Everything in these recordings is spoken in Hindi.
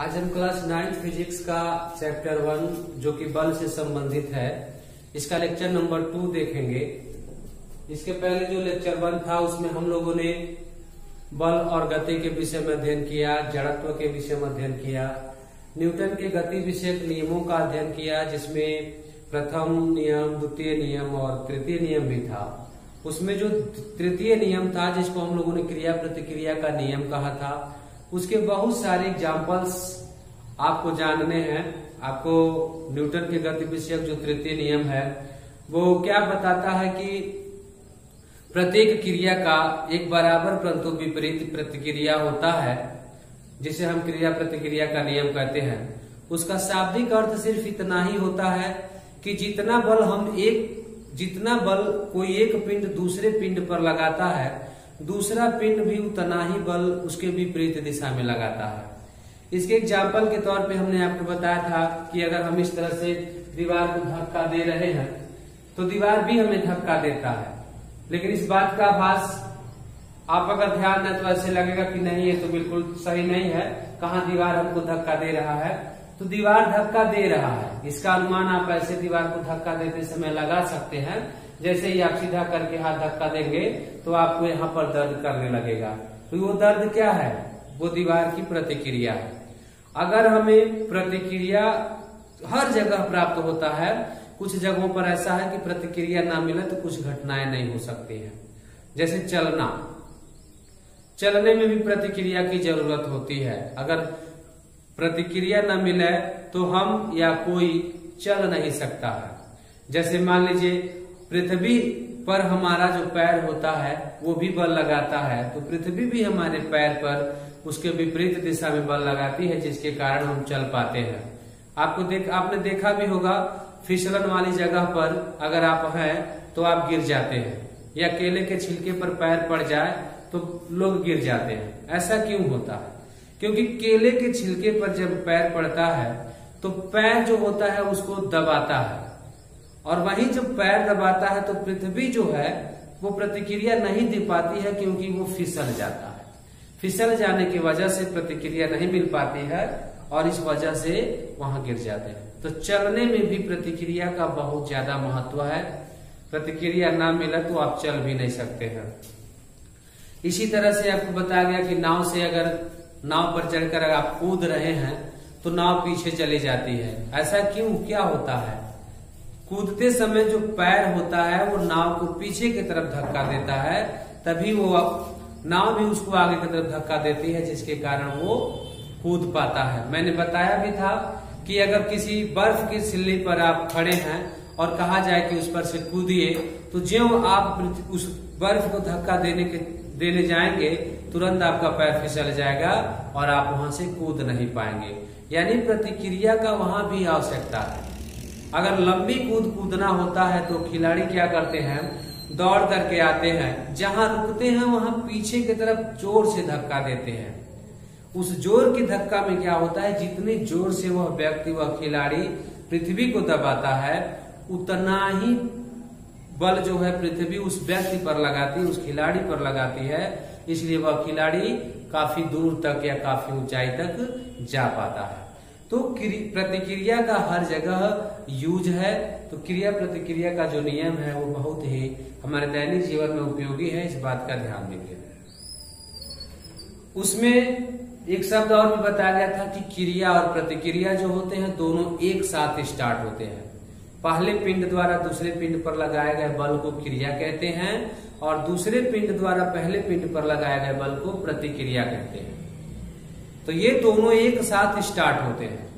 आज हम क्लास 9 फिजिक्स का चैप्टर 1 जो कि बल से संबंधित है, इसका लेक्चर नंबर 2 देखेंगे। इसके पहले जो लेक्चर 1 था उसमें हम लोगों ने बल और गति के विषय में अध्ययन किया, जड़त्व के विषय में अध्ययन किया, न्यूटन के गति विषयक नियमों का अध्ययन किया, जिसमें प्रथम नियम, द्वितीय नियम और तृतीय नियम भी था। उसमें जो तृतीय नियम था जिसको हम लोगों ने क्रिया प्रतिक्रिया का नियम कहा था, उसके बहुत सारे एग्जाम्पल्स आपको जानने हैं। आपको न्यूटन के गति विषयक जो तृतीय नियम है वो क्या बताता है कि प्रत्येक क्रिया का एक बराबर परंतु विपरीत प्रतिक्रिया होता है, जिसे हम क्रिया प्रतिक्रिया का नियम कहते हैं। उसका शाब्दिक अर्थ सिर्फ इतना ही होता है कि जितना बल कोई एक पिंड दूसरे पिंड पर लगाता है, दूसरा पिंड भी उतना ही बल उसके विपरीत दिशा में लगाता है। इसके एग्जाम्पल के तौर पे हमने आपको बताया था कि अगर हम इस तरह से दीवार को धक्का दे रहे हैं तो दीवार भी हमें धक्का देता है, लेकिन इस बात का आभास आप अगर ध्यान दें तो ऐसे लगेगा कि नहीं, ये तो बिल्कुल सही नहीं है, कहाँ दीवार हमको धक्का दे रहा है। तो दीवार धक्का दे रहा है, इसका अनुमान आप ऐसे दीवार को धक्का देते समय लगा सकते हैं। जैसे ही आप सीधा करके हाथ धक्का देंगे तो आपको यहाँ पर दर्द करने लगेगा। तो वो दर्द क्या है? वो दीवार की प्रतिक्रिया है। अगर हमें प्रतिक्रिया हर जगह प्राप्त होता है, कुछ जगहों पर ऐसा है कि प्रतिक्रिया ना मिले तो कुछ घटनाएं नहीं हो सकती है। जैसे चलने में भी प्रतिक्रिया की जरूरत होती है। अगर प्रतिक्रिया न मिले तो हम या कोई चल नहीं सकता है। जैसे मान लीजिए पृथ्वी पर हमारा जो पैर होता है वो भी बल लगाता है, तो पृथ्वी भी हमारे पैर पर उसके विपरीत दिशा में बल लगाती है, जिसके कारण हम चल पाते हैं। आपने देखा भी होगा, फिसलन वाली जगह पर अगर आप हैं तो आप गिर जाते हैं, या केले के छिलके पर पैर पड़ जाए तो लोग गिर जाते हैं। ऐसा क्यों होता है? क्योंकि केले के छिलके पर जब पैर पड़ता है तो पैर जो होता है उसको दबाता है, और वहीं जब पैर दबाता है तो पृथ्वी जो है वो प्रतिक्रिया नहीं दे पाती है, क्योंकि वो फिसल जाता है। फिसल जाने की वजह से प्रतिक्रिया नहीं मिल पाती है और इस वजह से वहां गिर जाते हैं। तो चलने में भी प्रतिक्रिया का बहुत ज्यादा महत्व है। प्रतिक्रिया ना मिले तो आप चल भी नहीं सकते हैं। इसी तरह से आपको बताया गया कि नाव पर चढ़कर अगर आप कूद रहे हैं तो नाव पीछे चली जाती है। ऐसा क्यों, क्या होता है? कूदते समय जो पैर होता है वो नाव को पीछे की तरफ धक्का देता है, तभी वो नाव भी उसको आगे की तरफ धक्का देती है, जिसके कारण वो कूद पाता है। मैंने बताया भी था कि अगर किसी बर्फ की सिल्ली पर आप खड़े हैं और कहा जाए कि उस पर से कूदिए, तो ज्यों आप उस बर्फ को धक्का देने जाएंगे तुरंत आपका पैर फिसल जाएगा और आप वहां से कूद नहीं पाएंगे। यानी प्रतिक्रिया का वहां भी आवश्यकता है। अगर लंबी कूदना होता है तो खिलाड़ी क्या करते हैं, दौड़ करके आते हैं, जहां रुकते हैं वहां पीछे की तरफ जोर से धक्का देते हैं। उस जोर की धक्का में क्या होता है, जितनी जोर से वह व्यक्ति, वह खिलाड़ी पृथ्वी को दबाता है, उतना ही बल जो है पृथ्वी उस व्यक्ति पर लगाती है, उस खिलाड़ी पर लगाती है। इसलिए वह खिलाड़ी काफी दूर तक या काफी ऊंचाई तक जा पाता है। तो प्रतिक्रिया का हर जगह यूज है। तो क्रिया प्रतिक्रिया का जो नियम है वो बहुत ही हमारे दैनिक जीवन में उपयोगी है, इस बात का ध्यान रखिए। उसमें एक शब्द और भी बताया गया था कि क्रिया और प्रतिक्रिया जो होते हैं दोनों एक साथ स्टार्ट होते हैं। पहले पिंड द्वारा दूसरे पिंड पर लगाए गए बल को क्रिया कहते हैं, और दूसरे पिंड द्वारा पहले पिंड पर लगाए गए बल को प्रतिक्रिया कहते हैं। तो ये दोनों एक साथ स्टार्ट होते हैं।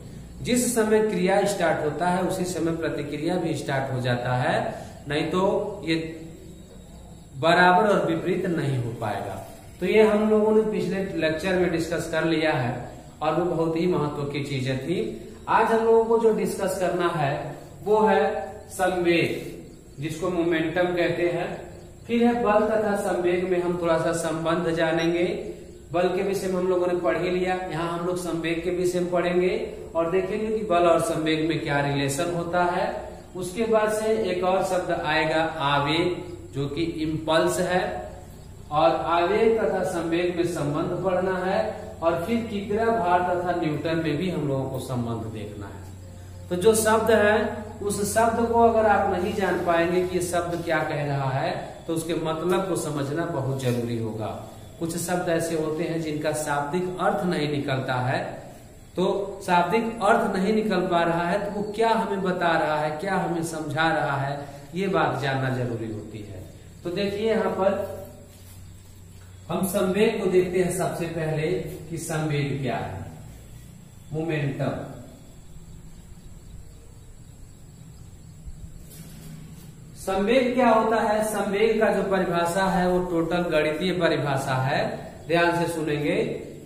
जिस समय क्रिया स्टार्ट होता है उसी समय प्रतिक्रिया भी स्टार्ट हो जाता है, नहीं तो ये बराबर और विपरीत नहीं हो पाएगा। तो ये हम लोगों ने पिछले लेक्चर में डिस्कस कर लिया है और वो बहुत ही महत्व की चीजें थी। आज हम लोगों को जो डिस्कस करना है वो है संवेग, जिसको मोमेंटम कहते हैं। फिर है बल तथा संवेग में हम थोड़ा सा संबंध जानेंगे। बल के विषय में हम लोगों ने पढ़ ही लिया, यहाँ हम लोग संवेग के विषय में पढ़ेंगे और देखेंगे कि बल और संवेग में क्या रिलेशन होता है। उसके बाद से एक और शब्द आएगा आवेग, जो कि इम्पल्स है, और आवेग तथा संवेग में संबंध पढ़ना है। और फिर किग्रा, भार तथा न्यूटन में भी हम लोगों को संबंध देखना है। तो जो शब्द है उस शब्द को अगर आप नहीं जान पाएंगे कि ये शब्द क्या कह रहा है तो उसके मतलब को समझना बहुत जरूरी होगा। कुछ शब्द ऐसे होते हैं जिनका शाब्दिक अर्थ नहीं निकलता है, तो शाब्दिक अर्थ नहीं निकल पा रहा है तो वो क्या हमें बता रहा है, क्या हमें समझा रहा है, ये बात जानना जरूरी होती है। तो देखिए यहाँ पर हम संवेग को देखते हैं सबसे पहले कि संवेग क्या है। मोमेंटम, संवेग क्या होता है? संवेग का जो परिभाषा है वो टोटल गणितीय परिभाषा है, ध्यान से सुनेंगे।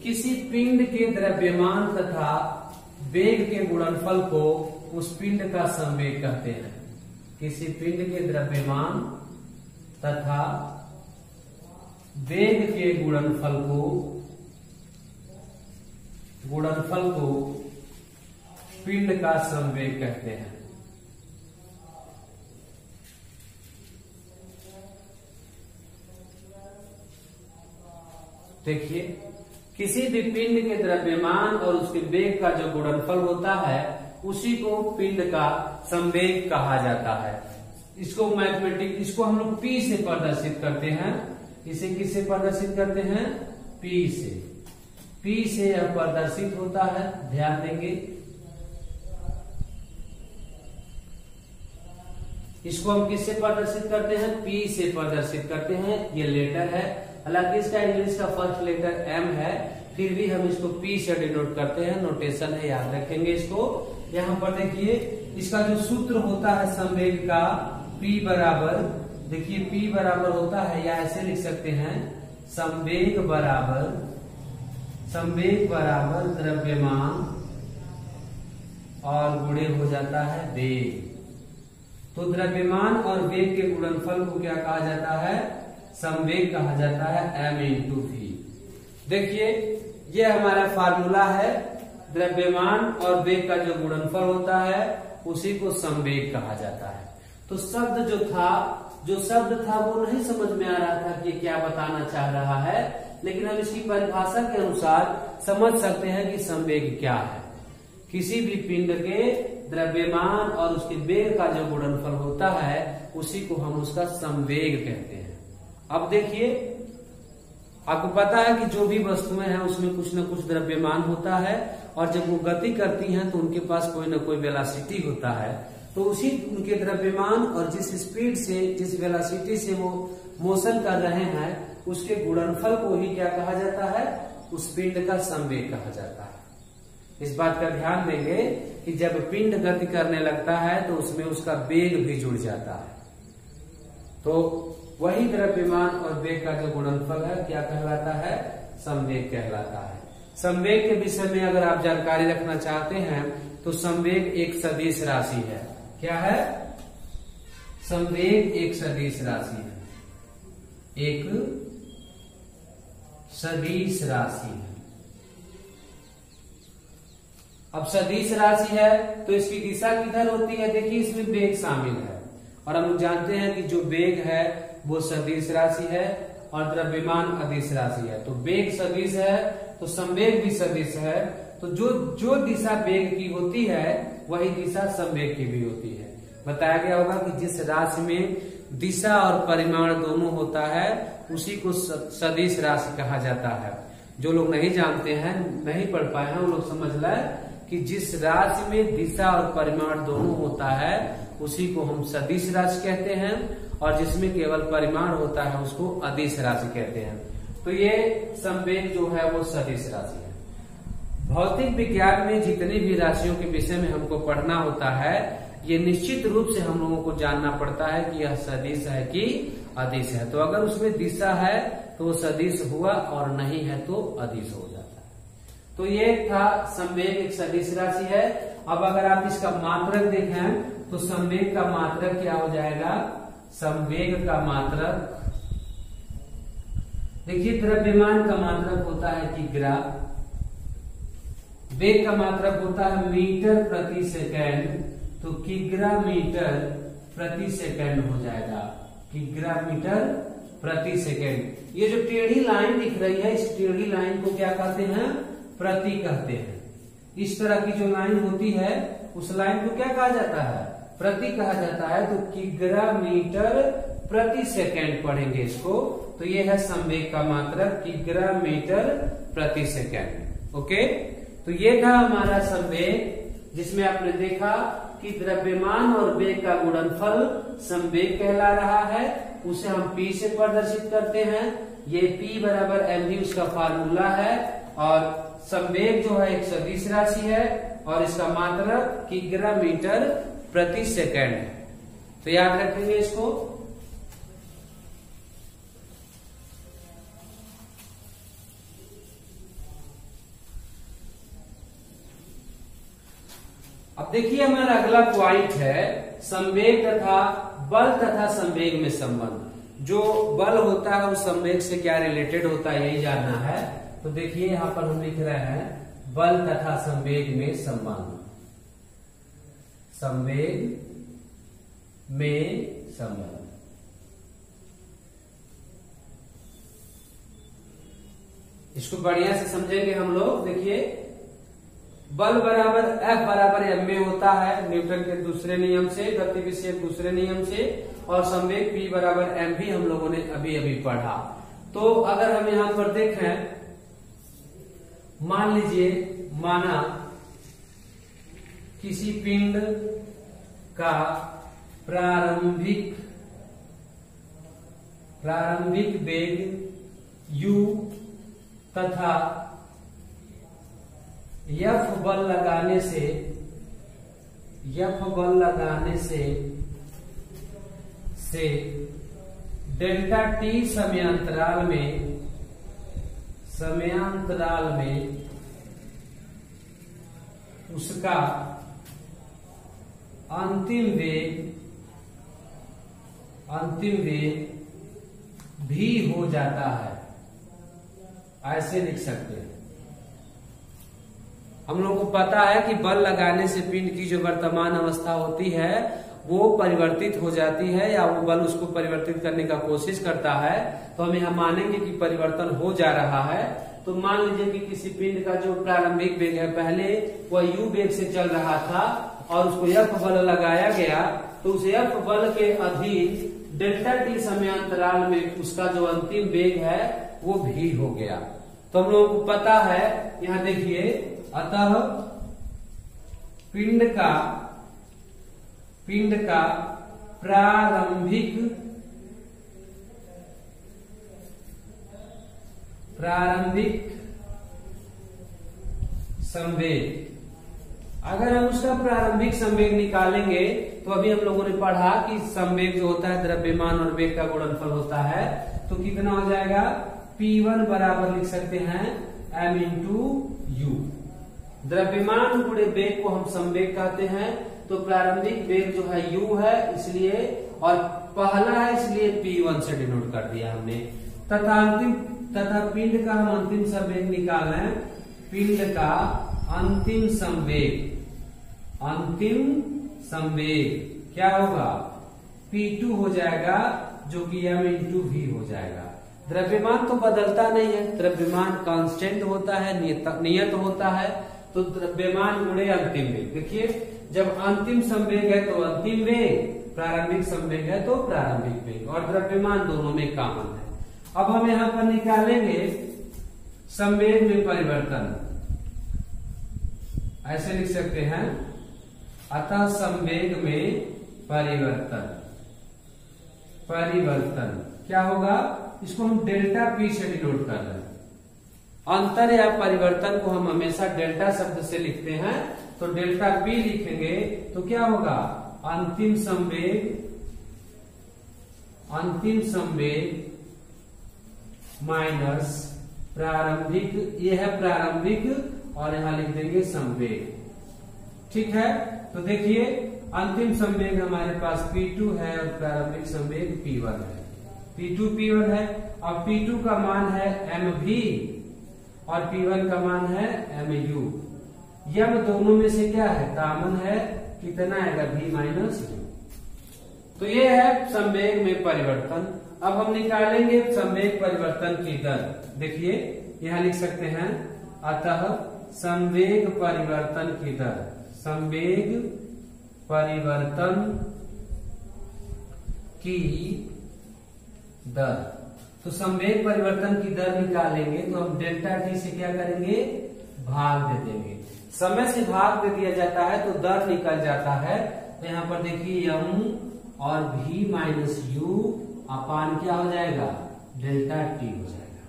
किसी पिंड के द्रव्यमान तथा वेग के गुणनफल को उस पिंड का संवेग कहते हैं। किसी पिंड के द्रव्यमान तथा वेग के गुणनफल को पिंड का संवेग कहते हैं। देखिए, किसी भी पिंड के द्रव्यमान और उसके वेग का जो गुणनफल होता है उसी को पिंड का संवेग कहा जाता है। इसको इसको हम लोग P से प्रदर्शित करते हैं। इसे किससे प्रदर्शित करते हैं? P से। P से यह प्रदर्शित होता है, ध्यान देंगे। इसको हम किससे प्रदर्शित करते हैं? P से प्रदर्शित करते हैं। ये लेटर है, हालांकि इसका इंग्लिश का फर्स्ट लेटर M है, फिर भी हम इसको P से डिनोट करते हैं। नोटेशन है, याद रखेंगे इसको। यहाँ पर देखिए, इसका जो सूत्र होता है संवेग का, P बराबर, देखिए P बराबर होता है, या ऐसे लिख सकते हैं, संवेग बराबर द्रव्यमान और गुणे हो जाता है वेग। तो द्रव्यमान और वेग के गुणनफल को क्या कहा जाता है? संवेग कहा जाता है, m × v। देखिए, ये हमारा फार्मूला है। द्रव्यमान और वेग का जो गुणनफल होता है उसी को संवेग कहा जाता है। तो शब्द जो शब्द था वो नहीं समझ में आ रहा था कि क्या बताना चाह रहा है, लेकिन हम इसकी परिभाषा के अनुसार समझ सकते हैं कि संवेग क्या है। किसी भी पिंड के द्रव्यमान और उसके वेग का जो गुणनफल होता है उसी को हम उसका संवेग कहते हैं। अब देखिए, आपको पता है कि जो भी वस्तुएं हैं उसमें कुछ न कुछ द्रव्यमान होता है, और जब वो गति करती हैं तो उनके पास कोई न कोई वेलोसिटी होता है। तो उसी उनके द्रव्यमान और जिस स्पीड से, जिस वेलोसिटी से वो मोशन कर रहे हैं उसके गुणनफल को ही क्या कहा जाता है? उस पिंड का संवेग कहा जाता है। इस बात का ध्यान देंगे कि जब पिंड गति करने लगता है तो उसमें उसका वेग भी जुड़ जाता है। तो वही द्रव्यमान और वेग का जो गुणनफल है क्या कहलाता है? संवेग कहलाता है। संवेग के विषय में अगर आप जानकारी रखना चाहते हैं तो संवेग एक सदिश राशि है। क्या है? संवेग एक सदिश राशि है, एक सदिश राशि है। अब सदिश राशि है तो इसकी दिशा किधर होती है? देखिए, इसमें वेग शामिल है, और हम जानते हैं कि जो वेग है वो सदिश राशि है और द्रव्यमान अदिश राशि है। तो वेग सदिश है तो संवेग भी सदिश है। तो जो दिशा वेग की होती है वही दिशा संवेग की भी होती है। बताया गया होगा कि जिस राशि में दिशा और परिमाण दोनों होता है उसी को सदिश राशि कहा जाता है। जो लोग नहीं जानते हैं, नहीं पढ़ पाए हैं, वो लोग समझ लें कि जिस राशि में दिशा और परिमाण दोनों होता है उसी को हम सदिश राशि कहते हैं, और जिसमें केवल परिमाण होता है उसको अदिश राशि कहते हैं। तो ये संवेग जो है वो सदिश राशि है। भौतिक विज्ञान में जितनी भी राशियों के विषय में हमको पढ़ना होता है, ये निश्चित रूप से हम लोगों को जानना पड़ता है कि यह सदिश है कि अदिश है। तो अगर उसमें दिशा है तो वो सदिश हुआ, और नहीं है तो अदिश हो जाता है। तो ये था संवेग एक सदिश राशि है। अब अगर आप इसका मात्रक देखें तो संवेग का मात्रक क्या हो जाएगा? संवेग का मात्रक, देखिए, द्रव्यमान का मात्रक होता है किग्रा, वेग का मात्रक होता है मीटर प्रति सेकेंड, तो किग्रा मीटर प्रति सेकेंड हो जाएगा। किग्रा मीटर प्रति सेकेंड। ये जो टेढ़ी लाइन दिख रही है, इस टेढ़ी लाइन को क्या कहते हैं? प्रति कहते हैं। इस तरह की जो लाइन होती है उस लाइन को क्या कहा जाता है? प्रति कहा जाता है। तो किग्रा मीटर प्रति सेकेंड पढ़ेंगे इसको। तो ये है संवेग का मात्रक, किग्रा मीटर प्रति सेकेंड। ओके, तो ये था हमारा संवेग, जिसमें आपने देखा कि द्रव्यमान और वेग का गुणनफल संवेग कहला रहा है। उसे हम P से प्रदर्शित करते हैं। ये P बराबर mv उसका फार्मूला है। और संवेग जो है एक सदिश राशि है और इसका मात्रक किग्रा मीटर प्रति सेकेंड है। तो याद रखेंगे इसको। अब देखिए हमारा अगला पॉइंट है संवेग तथा बल तथा संवेग में संबंध। जो बल होता है उस संवेग से क्या रिलेटेड होता है, यही जानना है। तो देखिए यहां पर हम लिख रहे हैं बल तथा संवेग में संबंध। संवेग में संबंध। इसको बढ़िया से समझेंगे हम लोग। देखिए बल बराबर F बराबर m में होता है न्यूटन के दूसरे नियम से, गति विषय दूसरे नियम से। और संवेग P बराबर m भी हम लोगों ने अभी अभी पढ़ा। तो अगर हम यहां पर देखें, मान लीजिए माना किसी पिंड का प्रारंभिक वेग u तथा F बल लगाने से डेल्टा t समयांतराल में उसका अंतिम वेग भी हो जाता है, ऐसे लिख सकते हैं। हम लोगों को पता है कि बल लगाने से पिंड की जो वर्तमान अवस्था होती है वो परिवर्तित हो जाती है, या वो बल उसको परिवर्तित करने का कोशिश करता है। तो हम यहाँ मानेंगे कि परिवर्तन हो जा रहा है। तो मान लीजिए कि किसी पिंड का जो प्रारंभिक वेग है, पहले वह u वेग से चल रहा था और उसको F बल लगाया गया, तो उस F बल के अधीन डेल्टा t समयांतराल में उसका जो अंतिम वेग है वो v हो गया। तो हम लोगों को पता है, यहाँ देखिए, अतः पिंड का प्रारंभिक संवेग, अगर हम उसका प्रारंभिक संवेग निकालेंगे तो अभी हम लोगों ने पढ़ा कि संवेग जो होता है द्रव्यमान और वेग का गुणनफल होता है। तो कितना हो जाएगा? P1 बराबर लिख सकते हैं m इंटू u। द्रव्यमान गुणे वेग को हम संवेग कहते हैं। तो प्रारंभिक वेग जो है u है इसलिए, और पहला है इसलिए P1 से डिनोट कर दिया हमने। तथा पिंड का हम अंतिम संवेग निकालें। पिंड का अंतिम संवेग क्या होगा? P2 हो जाएगा, जो कि m इंटू v हो जाएगा। द्रव्यमान तो बदलता नहीं है, द्रव्यमान कांस्टेंट होता है, नियत होता है। तो द्रव्यमान गुणे अंतिम वेग। देखिए जब अंतिम संवेग है तो अंतिम वेग, प्रारंभिक संवेग है तो प्रारंभिक वेग, और द्रव्यमान दोनों में कॉमन है। अब हम यहाँ पर निकालेंगे संवेग में परिवर्तन। ऐसे लिख सकते हैं, अतः संवेग में परिवर्तन क्या होगा? इसको हम डेल्टा P से डिनोट कर रहे हैं। अंतर या परिवर्तन को हम हमेशा डेल्टा शब्द से लिखते हैं। तो डेल्टा P लिखेंगे तो क्या होगा? अंतिम संवेग माइनस प्रारंभिक, ये है प्रारंभिक, और यहां लिख देंगे संवेग। ठीक है, तो देखिए अंतिम संवेग हमारे पास P2 है और प्रारंभिक संवेग P1 है। P2 P1 है। अब P2 का मान है mv और P1 का मान है mu। यह दोनों में से क्या है? कॉमन है। कितना आएगा? v minus u। तो ये है संवेग में परिवर्तन। अब हम निकालेंगे संवेग परिवर्तन की दर। देखिए यहां लिख सकते हैं, अतः संवेग परिवर्तन की दर, संवेग परिवर्तन की दर। तो संवेग परिवर्तन की दर निकालेंगे तो हम डेल्टा टी से क्या करेंगे, भाग दे देंगे। समय से भाग दे दिया जाता है तो दर निकल जाता है। तो यहाँ पर देखिए m और v माइनस यू अपान क्या हो जाएगा, डेल्टा टी हो जाएगा।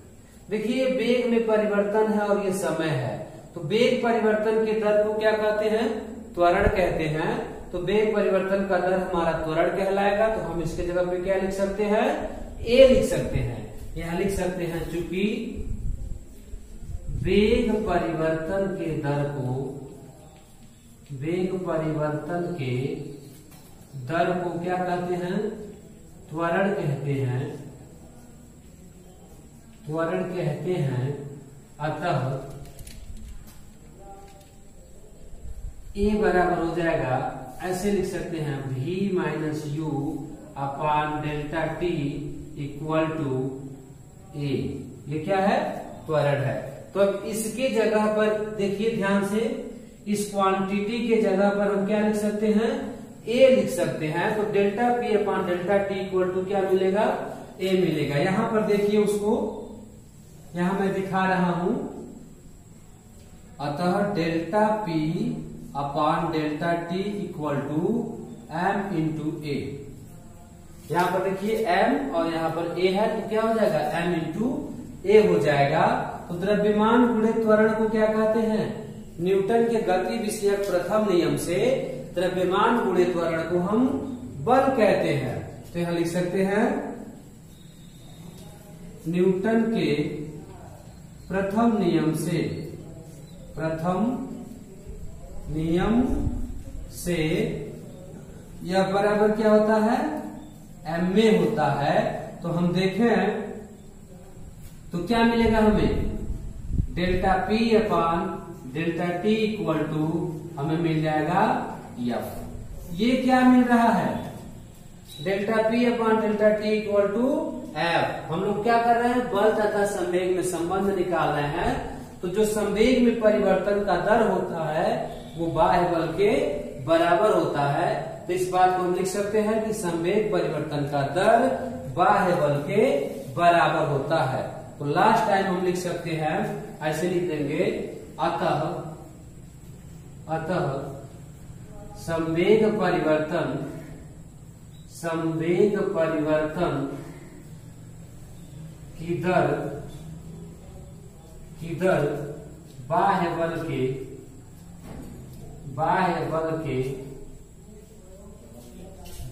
देखिए वेग में परिवर्तन है और ये समय है, तो वेग परिवर्तन के दर को क्या कहते हैं, त्वरण कहते हैं। तो वेग परिवर्तन का दर हमारा त्वरण कहलाएगा। तो हम इसके जगह पे क्या लिख सकते हैं, ए लिख सकते हैं। यहां लिख सकते हैं चूंकि वेग परिवर्तन के दर को, वेग परिवर्तन के दर को क्या कहते हैं, त्वरण कहते हैं, त्वरण कहते हैं। अतः ए बराबर हो जाएगा, ऐसे लिख सकते हैं, v minus u upon delta T equal to a. ये क्या है, त्वरण है। तो अब इसके जगह पर देखिए ध्यान से, इस क्वांटिटी के जगह पर हम क्या लिख सकते हैं, ए लिख सकते हैं। तो delta P upon delta T equal to क्या मिलेगा, ए मिलेगा। यहां पर देखिए उसको, यहां मैं दिखा रहा हूं, अतः delta P upon delta T equal to m into a. यहां पर देखिए m और यहां पर a है, तो क्या हो जाएगा, m इंटू ए हो जाएगा। तो द्रव्यमान गुणे त्वरण को क्या कहते हैं, न्यूटन के गति विषयक प्रथम नियम से द्रव्यमान गुणे त्वरण को हम बल कहते हैं। तो यहां लिख सकते हैं, न्यूटन के प्रथम नियम से, प्रथम नियम से यह बराबर क्या होता है, एम में होता है। तो हम देखें तो क्या मिलेगा हमें, delta P upon delta T equal to हमें मिल जाएगा एफ। ये क्या मिल रहा है, delta P upon delta T equal to F. हम लोग क्या कर रहे हैं, बल तथा संवेग में संबंध निकाल रहे हैं। तो जो संवेग में परिवर्तन का दर होता है वो बाह्य बल के बराबर होता है। तो इस बात को हम लिख सकते हैं कि संवेग परिवर्तन का दर बाह्य बल के बराबर होता है। तो लास्ट टाइम हम लिख सकते हैं, ऐसे लिख देंगे, अतः संवेग परिवर्तन, संवेग परिवर्तन की दर बाह्य बल के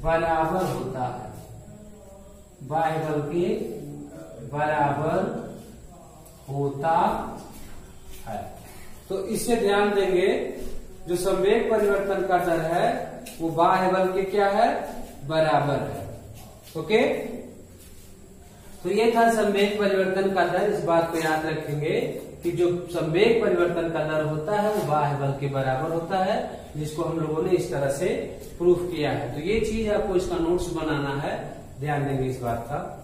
बराबर होता है, बाह्य बल के बराबर होता है। तो इससे ध्यान देंगे, जो संवेग परिवर्तन का दर है वो बाह्य बल के क्या है, बराबर है। ओके, तो ये था संवेग परिवर्तन का दर। इस बात को याद रखेंगे कि जो संवेग परिवर्तन का दर होता है वो बाह्य बल के बराबर होता है, जिसको हम लोगों ने इस तरह से प्रूफ किया है। तो ये चीज आपको इसका नोट्स बनाना है, ध्यान देंगे इस बात का।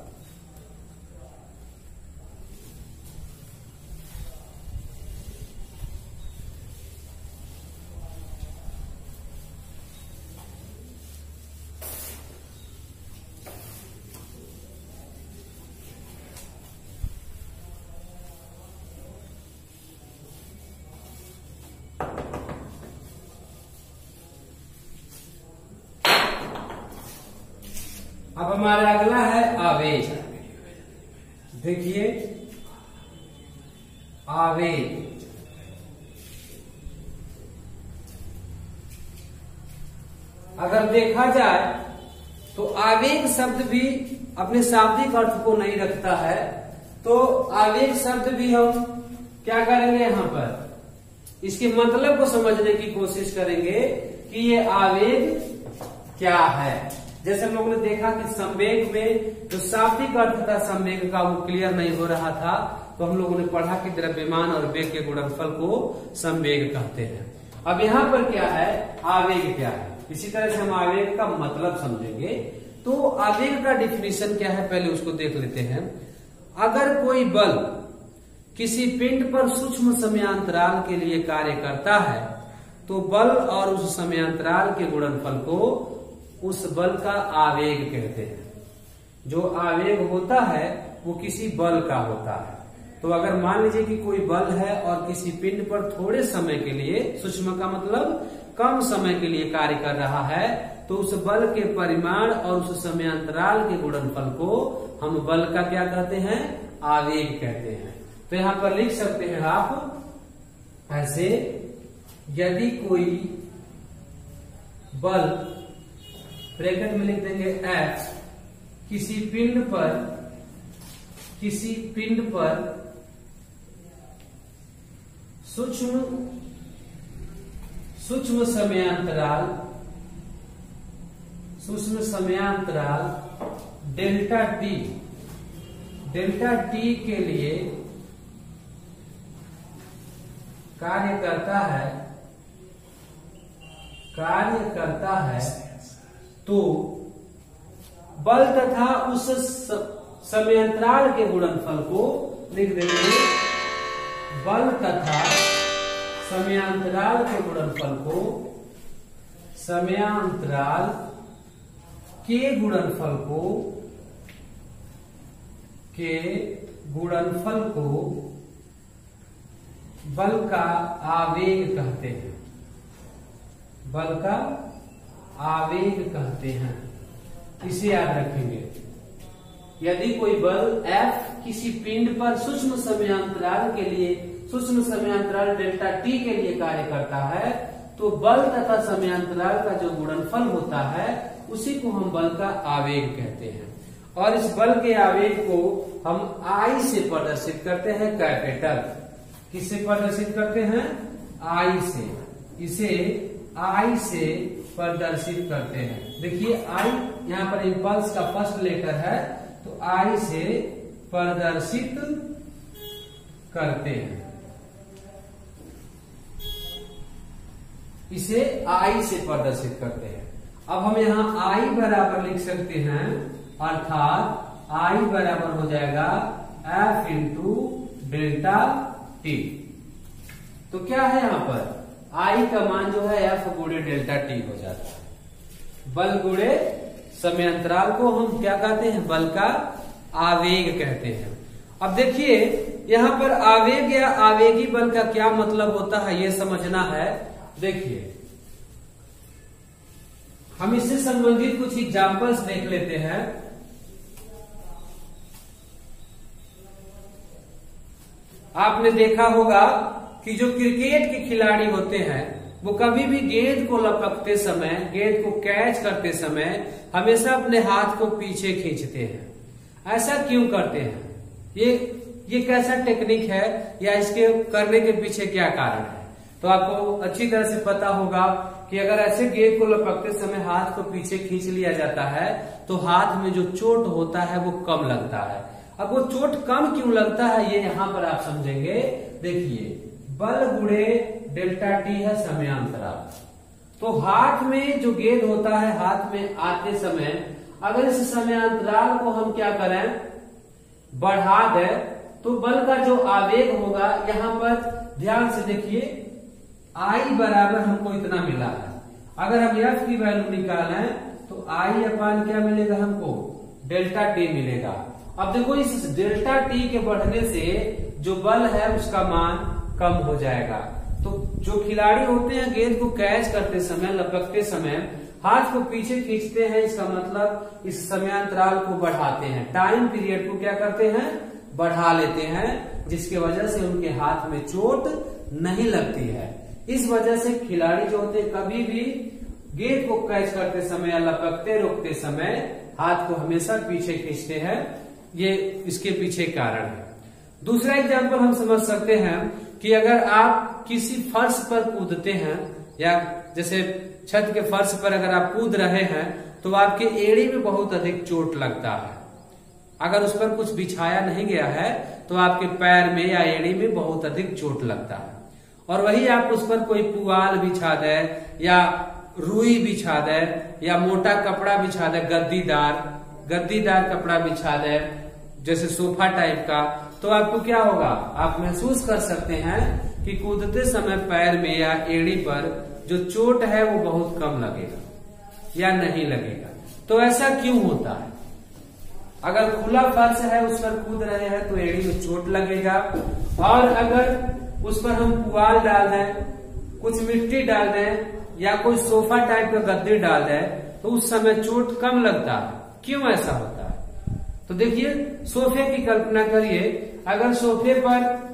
अब हमारा अगला है आवेग। देखिए आवेग, अगर देखा जाए तो आवेग शब्द भी अपने शाब्दिक अर्थ को नहीं रखता है। तो आवेग शब्द भी हम क्या करेंगे, यहाँ पर इसके मतलब को समझने की कोशिश करेंगे कि ये आवेग क्या है। जैसे हम लोगों ने देखा कि संवेग में जो शाब्दिक अर्थ था संवेग का वो क्लियर नहीं हो रहा था, तो हम लोगों ने पढ़ा कि द्रव्यमान और वेग के गुणनफल को संवेग कहते हैं। अब यहाँ पर क्या है, आवेग क्या है, इसी तरह से हम आवेग का मतलब समझेंगे। तो आवेग का डिफिनीशन क्या है, पहले उसको देख लेते हैं। अगर कोई बल किसी पिंड पर सूक्ष्म समयांतराल के लिए कार्य करता है तो बल और उस समयांतराल के गुणनफल को उस बल का आवेग कहते हैं। जो आवेग होता है वो किसी बल का होता है। तो अगर मान लीजिए कि कोई बल है और किसी पिंड पर थोड़े समय के लिए, सूक्ष्म का मतलब कम समय के लिए कार्य कर रहा है, तो उस बल के परिमाण और उस समयांतराल के गुणनफल को हम बल का क्या कहते हैं, आवेग कहते हैं। तो यहां पर लिख सकते हैं आप ऐसे, यदि कोई बल, ब्रैकेट में लिख देंगे F, किसी पिंड पर सूक्ष्म समयांतराल डेल्टा टी के लिए कार्य करता है तो बल तथा उस समयांतराल के गुणनफल को लिख देंगे, बल तथा समयांतराल के गुणनफल को, समयांतराल के गुणनफल को बल का आवेग कहते हैं, बल का आवेग कहते हैं। इसे याद रखेंगे। यदि कोई बल F किसी पिंड पर सूक्ष्म समयांतराल डेल्टा टी के लिए कार्य करता है तो बल तथा समयांतराल का जो गुणनफल होता है उसी को हम बल का आवेग कहते हैं। और इस बल के आवेग को हम I से प्रदर्शित करते हैं, कैपिटल। किससे प्रदर्शित करते हैं, I से। इसे I से प्रदर्शित करते हैं। देखिए I यहाँ पर इंपल्स का फर्स्ट लेटर है, तो I से प्रदर्शित करते हैं, इसे I से प्रदर्शित करते हैं। अब हम यहाँ I बराबर लिख सकते हैं, अर्थात I बराबर हो जाएगा F इंटू डेल्टा टी। तो क्या है यहाँ पर, I का मान जो है F गुणे डेल्टा टी हो जाता है। बल गुणे समयांतराल को हम क्या कहते हैं, बल का आवेग कहते हैं। अब देखिए यहाँ पर आवेग या आवेगी बल का क्या मतलब होता है, ये समझना है। देखिए हम इससे संबंधित कुछ एग्जांपल्स देख लेते हैं। आपने देखा होगा कि जो क्रिकेट के खिलाड़ी होते हैं वो कभी भी गेंद को लपकते समय, गेंद को कैच करते समय हमेशा अपने हाथ को पीछे खींचते हैं। ऐसा क्यों करते हैं, ये कैसा टेक्निक है या इसके करने के पीछे क्या कारण है? तो आपको अच्छी तरह से पता होगा कि अगर ऐसे गेंद को लपकते समय हाथ को पीछे खींच लिया जाता है तो हाथ में जो चोट होता है वो कम लगता है। अब वो चोट कम क्यों लगता है ये यहाँ पर आप समझेंगे। देखिए बल गुणे डेल्टा टी है समयांतराल, तो हाथ में जो गेंद होता है, हाथ में आते समय अगर इस समयांतराल को हम क्या करें, बढ़ा दें, तो बल का जो आवेग होगा, यहाँ पर ध्यान से देखिए I बराबर हमको इतना मिला है। अगर हम F की वैल्यू निकालें तो I अपान क्या मिलेगा हमको, डेल्टा टी मिलेगा। अब देखो इस डेल्टा टी के बढ़ने से जो बल है उसका मान कम हो जाएगा। तो जो खिलाड़ी होते हैं गेंद को कैच करते समय, लपकते समय हाथ को पीछे खींचते हैं, इसका मतलब इस समयांतराल को बढ़ाते हैं, टाइम पीरियड को क्या करते हैं, बढ़ा लेते हैं, जिसके वजह से उनके हाथ में चोट नहीं लगती है। इस वजह से खिलाड़ी जो होते हैं कभी भी गेंद को कैच करते समय या लपकते रोकते समय हाथ को हमेशा पीछे खींचते हैं, ये इसके पीछे कारण है। दूसरा एग्जाम्पल हम समझ सकते हैं कि अगर आप किसी फर्श पर कूदते हैं, या जैसे छत के फर्श पर अगर आप कूद रहे हैं तो आपके एड़ी में बहुत अधिक चोट लगता है। अगर उस पर कुछ बिछाया नहीं गया है तो आपके पैर में या एड़ी में बहुत अधिक चोट लगता है। और वही आप उस पर कोई पुआल बिछा दे या रुई बिछा दे या मोटा कपड़ा बिछा दे, गद्दीदार कपड़ा बिछा दे जैसे सोफा टाइप का, तो आपको क्या होगा, आप महसूस कर सकते हैं कि कूदते समय पैर में या एड़ी पर जो चोट है वो बहुत कम लगेगा या नहीं लगेगा। तो ऐसा क्यों होता है? अगर खुला फर्श है उस पर कूद रहे हैं तो एड़ी में चोट लगेगा, और अगर उस पर हम पुआल डाल दें, कुछ मिट्टी डाल दें या कोई सोफा टाइप का गद्दी डाल दें तो उस समय चोट कम लगता है। क्यों ऐसा होता है? तो देखिए, सोफे की कल्पना करिए, अगर सोफे पर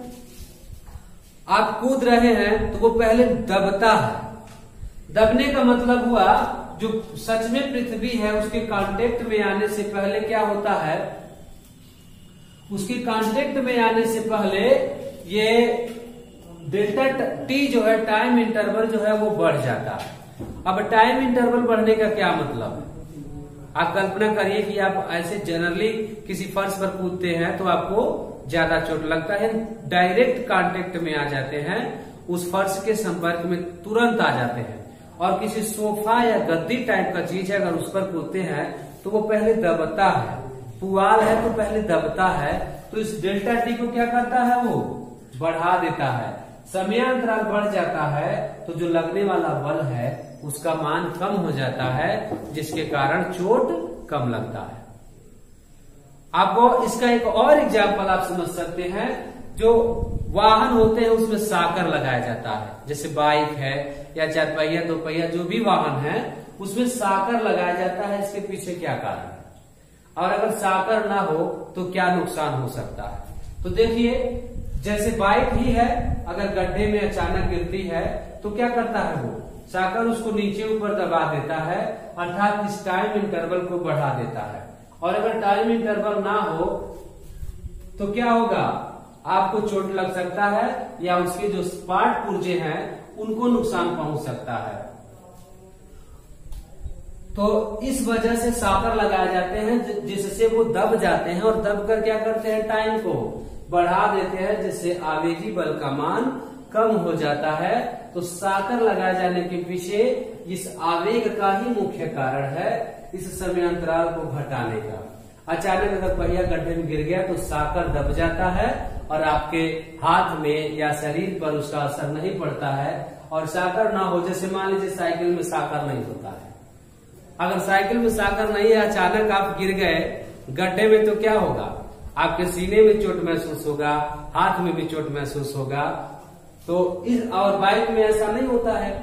आप कूद रहे हैं तो वो पहले दबता है। दबने का मतलब हुआ जो सच में पृथ्वी है उसके कांटेक्ट में आने से पहले क्या होता है, उसके कांटेक्ट में आने से पहले ये डेल्टा टी जो है, टाइम इंटरवल जो है वो बढ़ जाता है। अब टाइम इंटरवल बढ़ने का क्या मतलब है? आप कल्पना करिए कि आप ऐसे जनरली किसी फर्श पर कूदते हैं तो आपको ज्यादा चोट लगता है, डायरेक्ट कांटेक्ट में आ जाते हैं, उस फर्श के संपर्क में तुरंत आ जाते हैं। और किसी सोफा या गद्दी टाइप का चीज है अगर उस पर कूदते हैं तो वो पहले दबता है, पुआल है तो पहले दबता है, तो इस डेल्टा टी को क्या करता है, वो बढ़ा देता है। समयांतराल बढ़ जाता है तो जो लगने वाला बल है उसका मान कम हो जाता है, जिसके कारण चोट कम लगता है। आपको इसका एक और एग्जाम्पल आप समझ सकते हैं, जो वाहन होते हैं उसमें साकर लगाया जाता है, जैसे बाइक है या चार पहिया दो पहिया जो भी वाहन है उसमें साकर लगाया जाता है। इसके पीछे क्या कारण है, और अगर साकर ना हो तो क्या नुकसान हो सकता है? तो देखिए, जैसे बाइक ही है, अगर गड्ढे में अचानक गिरती है तो क्या करता है, वो साकर उसको नीचे ऊपर दबा देता है, अर्थात इस टाइम इंटरवल को बढ़ा देता है। और अगर टाइम इंटरवल ना हो तो क्या होगा, आपको चोट लग सकता है या उसके जो पार्ट पुर्जे हैं उनको नुकसान पहुंच सकता है। तो इस वजह से साकर लगाए जाते हैं जिससे वो दब जाते हैं, और दब कर क्या करते हैं, टाइम को बढ़ा देते हैं, जिससे आवेगी बल का मान कम हो जाता है। तो साकर लगाए जाने के पीछे इस आवेग का ही मुख्य कारण है, इस समयांतराल को घटाने का। अचानक अगर पहिया गड्ढे में गिर गया तो साकर दब जाता है और आपके हाथ में या शरीर पर उसका असर नहीं पड़ता है। और साकर ना हो, जैसे मान लीजिए साइकिल में साकर नहीं होता है, अगर साइकिल में साकर नहीं है, अचानक आप गिर गए गड्ढे में, तो क्या होगा, आपके सीने में चोट महसूस होगा, हाथ में भी चोट महसूस होगा। तो इस और बाइक में ऐसा नहीं होता है,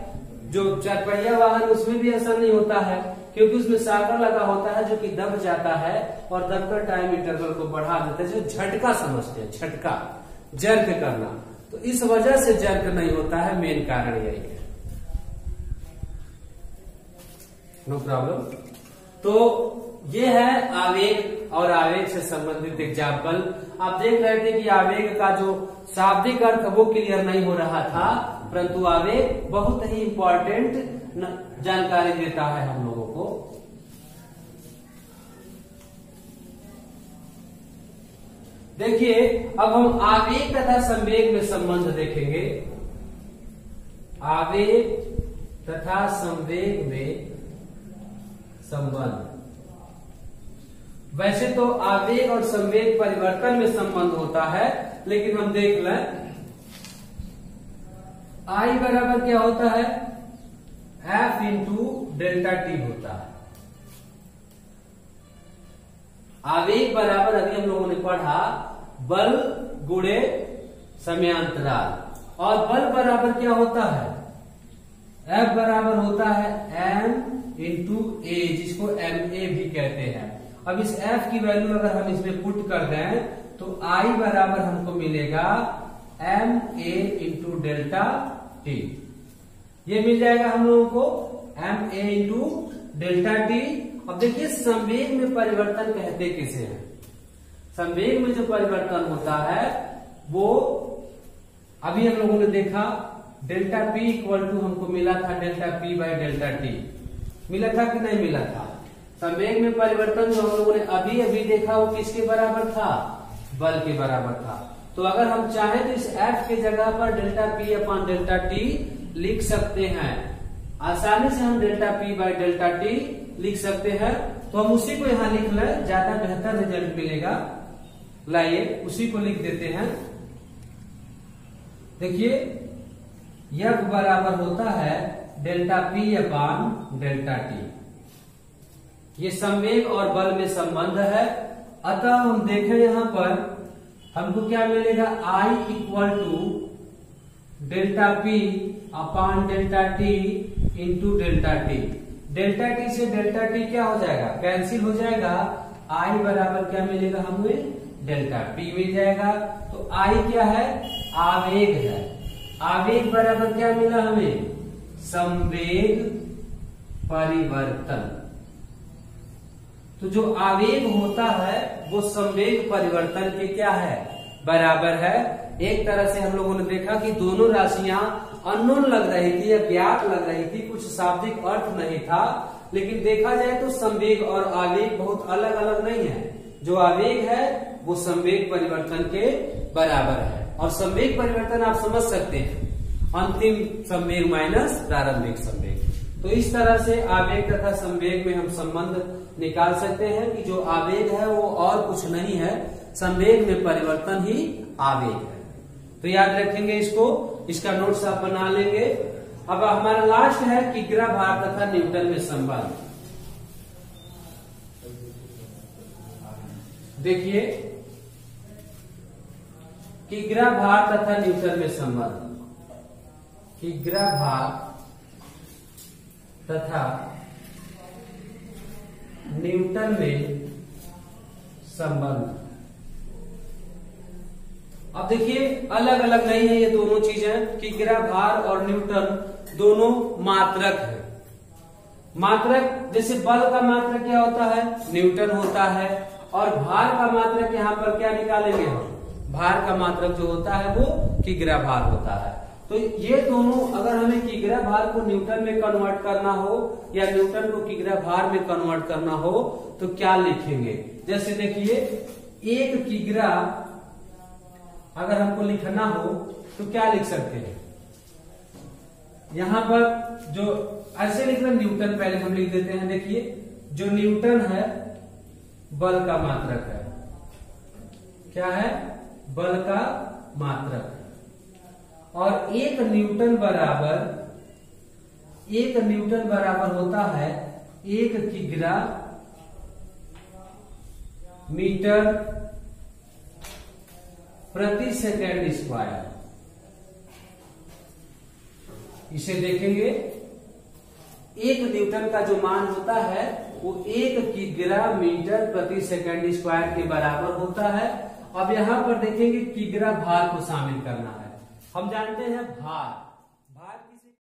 जो चार पहिया वाहन उसमें भी ऐसा नहीं होता है, क्योंकि उसमें साकर लगा होता है जो कि दब जाता है और दबकर टाइम इंटरवल को बढ़ा देता है, जो झटका समझते हैं, झटका, जर्क करना। तो इस वजह से जर्क नहीं होता है, मेन कारण यही है। No problem. तो ये है आवेग और आवेग से संबंधित एग्जाम्पल। आप देख रहे थे कि आवेग का जो शाब्दिक अर्थ वो क्लियर नहीं हो रहा था, परंतु आवेग बहुत ही इंपॉर्टेंट जानकारी देता है हम लोगों को। देखिए, अब हम आवेग तथा संवेग में संबंध देखेंगे। आवेग तथा संवेग में संबंध, वैसे तो आवेग और संवेग परिवर्तन में संबंध होता है, लेकिन हम देख लें, I बराबर क्या होता है, F इंटू डेल्टा टी होता है। आवेग बराबर अभी हम लोगों ने पढ़ा बल गुणे समयांतराल, और बल बराबर क्या होता है, F बराबर होता है M इंटू ए, जिसको MA भी कहते हैं। अब इस F की वैल्यू अगर हम इसमें पुट कर दें तो I बराबर हमको मिलेगा MA इंटू डेल्टा टी, ये मिल जाएगा हम लोगों को MA इंटू डेल्टा टी। अब देखिए, संवेग में परिवर्तन कहते किसे हैं, संवेग में जो परिवर्तन होता है वो अभी हम लोगों ने देखा, डेल्टा पी इक्वल टू हमको मिला था delta P by delta T, मिला था कि नहीं मिला था। संवेग में परिवर्तन जो हम लोगों ने अभी अभी देखा वो किसके बराबर था, बल के बराबर था। तो अगर हम चाहें तो इस F के जगह पर delta P upon delta T लिख सकते हैं। आसानी से हम delta P by delta T लिख सकते हैं। तो हम उसी को यहां लिख लें, ज्यादा बेहतर रिजल्ट मिलेगा। लाइए उसी को लिख देते हैं। देखिए यह बराबर होता है delta P upon delta T. ये संवेग और बल में संबंध है। अतः हम देखें यहां पर हमको क्या मिलेगा, I equal to delta P upon delta T into delta T. Delta T से डेल्टा टी क्या हो जाएगा, कैंसिल हो जाएगा। I बराबर क्या मिलेगा हमें, डेल्टा पी मिल जाएगा। तो I क्या है, आवेग है। आवेग बराबर क्या मिला हमें, संवेग परिवर्तन। तो जो आवेग होता है वो संवेग परिवर्तन के क्या है, बराबर है। एक तरह से हम लोगों ने देखा कि दोनों राशियां अननोन लग रही थी या ज्ञात लग रही थी, कुछ शाब्दिक अर्थ नहीं था, लेकिन देखा जाए तो संवेग और आवेग बहुत अलग अलग नहीं है। जो आवेग है वो संवेग परिवर्तन के बराबर है। और संवेग परिवर्तन आप समझ सकते हैं, अंतिम संवेग माइनस प्रारंभिक संवेग। तो इस तरह से आवेग तथा संवेग में हम संबंध निकाल सकते हैं कि जो आवेग है वो और कुछ नहीं है, संवेग में परिवर्तन ही आवेग है। तो याद रखेंगे इसको, इसका नोट्स आप बना लेंगे। अब हमारा लास्ट है किग्रा भार तथा न्यूटन में संबंध। देखिए किग्रा भार तथा न्यूटन में संबंध। किग्रा भार तथा न्यूटन में संबंध। अब देखिए अलग अलग नहीं है ये दोनों चीजें। किग्रा भार और न्यूटन दोनों मात्रक है। मात्रक जैसे बल का मात्रक क्या होता है, न्यूटन होता है, और भार का मात्रक यहाँ पर क्या निकालेंगे हम, भार का मात्रक जो होता है वो किग्रा भार होता है। तो ये दोनों, अगर हमें किग्रा भार को न्यूटन में कन्वर्ट करना हो या न्यूटन को किग्रा भार में कन्वर्ट करना हो तो क्या लिखेंगे। जैसे देखिए एक किग्रा अगर हमको लिखना हो तो क्या लिख सकते हैं, यहां पर जो ऐसे लिख रहे न्यूटन पहले हम लिख देते हैं। देखिए जो न्यूटन है बल का मात्रक है, क्या है, बल का मात्रक। और एक न्यूटन बराबर होता है एक किग्रा मीटर प्रति सेकेंड स्क्वायर। इसे देखेंगे, एक न्यूटन का जो मान होता है वो एक किग्रा मीटर प्रति सेकेंड स्क्वायर के बराबर होता है। अब यहां पर देखेंगे किग्रा भार को शामिल करना है। हम जानते हैं भार